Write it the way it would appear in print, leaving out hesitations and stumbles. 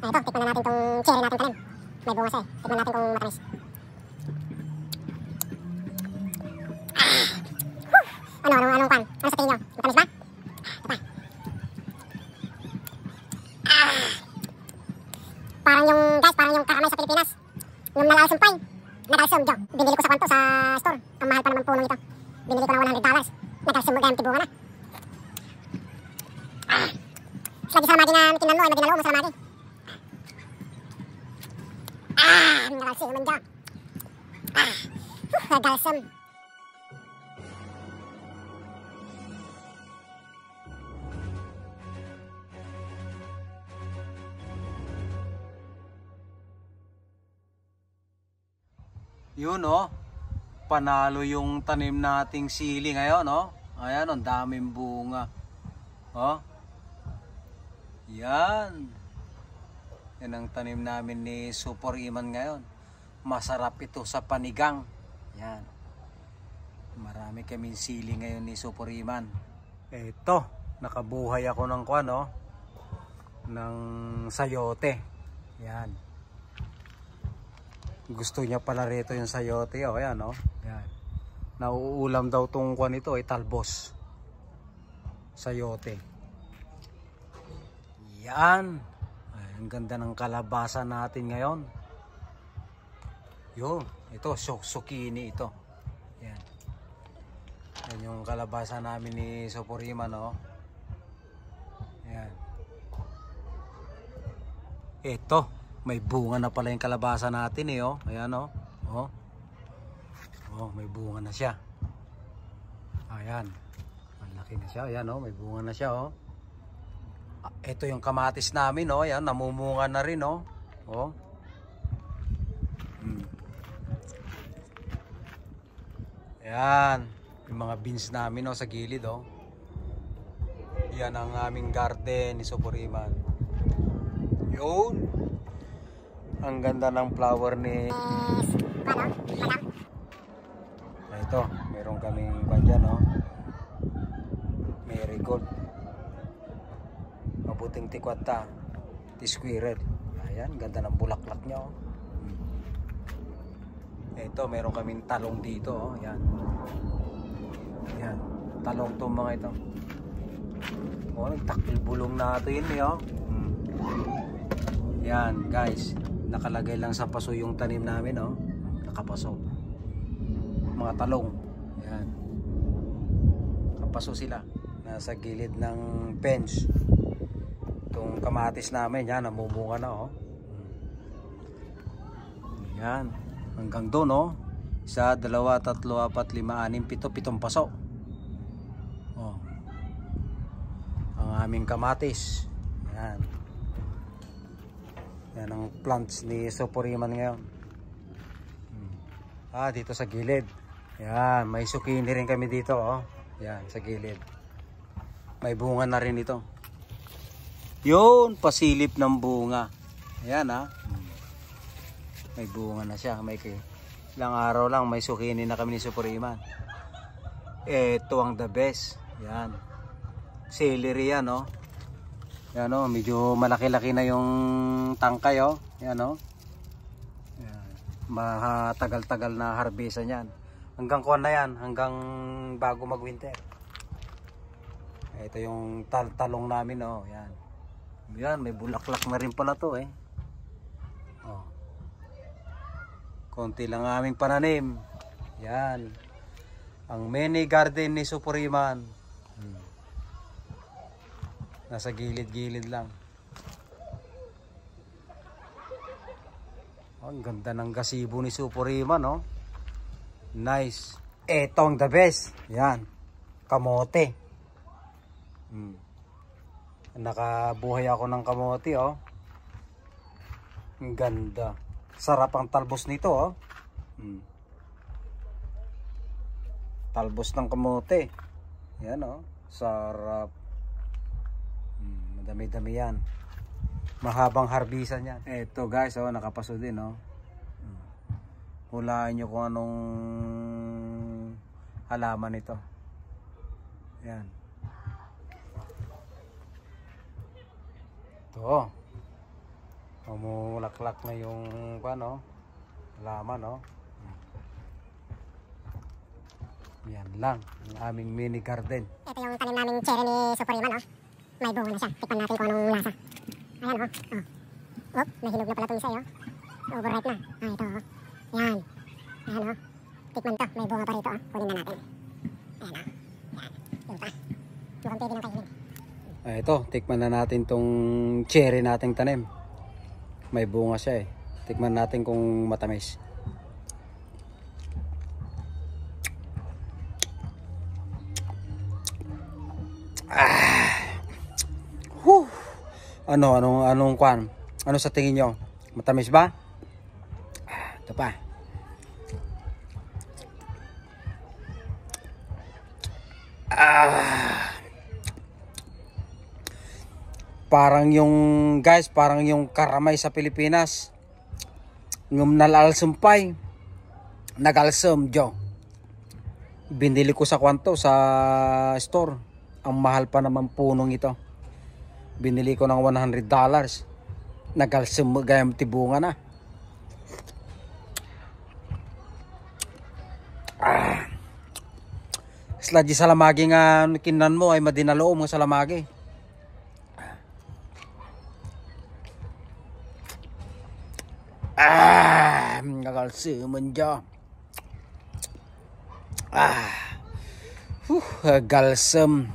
Ito, tikman na natin tong cherry natin tanim. May bunga siya eh. Tikman natin kung matamis. Anong pan? Ano sa tingin nyo? Matamis ba? Ito pa. Parang yung karamay sa Pilipinas. Yung nalalasumpay. Nagalsum, Joe. Binili ko sa kwanto sa store. Ang mahal pa naman punong ito. Binili ko ng $100. Nagalsum mo ganyan tibunga na. Lagi sa lamagi na tinanlo ay madinalo mo sa lamagi. Nagalsum naman, Joe. Nagalsum. Yun oh, panalo yung tanim nating sili ngayon oh. Ayan, ang daming bunga. Oh. Yan. Yan ang tanim namin ni Super Iman ngayon. Masarap ito sa panigang. Yan. Marami kaming sili ngayon ni Super Iman. Ito, nakabuhay ako ng kwan oh. Ng sayote. Yan. Gusto niya pala rito yung sayote oh, ayan oh. Yan. Nauulam daw tong kwan ito ay talbos. Sayote. Yan. Ay, ang ganda ng kalabasa natin ngayon. Yo, ito zucchini ito. Yan. Yan yung kalabasa namin ni Soporiman oh. Yan. Ito. May bunga na pala yung kalabasa natin eh oh. Ayan oh. Oh. Oh, may bunga na siya. Ayan. Malaki na siya. Ayan oh, may bunga na siya oh. Ito yung kamatis namin oh. Ayan, namumunga na rin oh. Oh. Ayan. Yung mga beans namin oh sa gilid oh. Yan ang aming garden ni Soporiman. Yun. Ang ganda ng flower ni ito, meron kaming bandyan no? Marigold, mabuting tikwata, tisquired. Ayan, ganda ng bulaklak niya oh. Ito, meron kaming talong dito oh. Ayan. Ayan, talong to mga ito oh, nagtakil bulong natin eh oh. Ayan guys, nakalagay lang sa paso yung tanim namin oh. Nakapaso. Mga talong. Ayan. Nakapaso sila. Nasa gilid ng fence. Itong kamatis namin, yan, namumunga na oh. Ayan. Hanggang doon oh. 1, 2, 3, 4, 5, 6, 7 paso. Oh. Ang aming kamatis. Ayan. Yan ang plants ni Soporiman ngayon. Dito sa gilid. Yan, may zucchini rin kami dito oh. Yan, sa gilid. May bunga na rin ito. Yun, pasilip ng bunga. Ayan ha. May bunga na siya. May ilang araw lang may zucchini na kami ni Soporiman. Ito ang the best. Yan. Celery yan oh. Yan o, medyo malaki-laki na yung tangkay o. Yan o. Matagal-tagal na harbisan yan. Hanggang kuwan na yan, hanggang bago mag-winter. Ito yung talong namin o. Yan. Yan, may bulaklak na rin pala to eh. O. Konti lang aming pananim. Yan. Ang mini garden ni Soporiman. Nasa gilid-gilid lang. Oh, ang ganda ng gasibo ni Soporiman, no? Nice. Ito ang the best. Yan. Kamote. Nakabuhay ako ng kamote, oh. Ang ganda. Sarap ang talbos nito, oh. Talbos ng kamote. Yan, oh. Sarap. Madami-dami yan. Mahabang harbisan yan. Eto guys, oh, nakapaso din oh. Hulaan nyo kung anong halaman ito. Yan. Ito. Mamulaklak na yung ano, laman, no? Yan lang ang aming mini garden. Ito yung tanim naming cherry ni Superiman, oh. May bunga na siya. Tikman natin kung anong lasa. Ayan, oh. Oh. Oh, nahinog na pala itong isa, oh. Overripe na. Ah, ito, oh. Yan. Ayan, oh. Tikman to. May bunga pa rito, oh. Kunin na natin. Ayan, oh. Yan. Yung pa. Mukhang pwede ng kainin. Ito, tikman na natin tong cherry nating tanim. May bunga siya, eh. Tikman natin kung matamis. Anong kwan? Ano sa tingin nyo? Matamis ba? Ito pa. Parang yung guys, parang yung karamay sa Pilipinas. Ngum nalalsumpay. Nagalsum jo. Binili ko sa kwanto sa store. Ang mahal pa naman punong ito. Binili ko ng $100. Nagalsum gayam tibunga na. Sladji salamagi nga kinan mo ay madinaloom nga salamagi. Nagalsuman dyan. Galsum.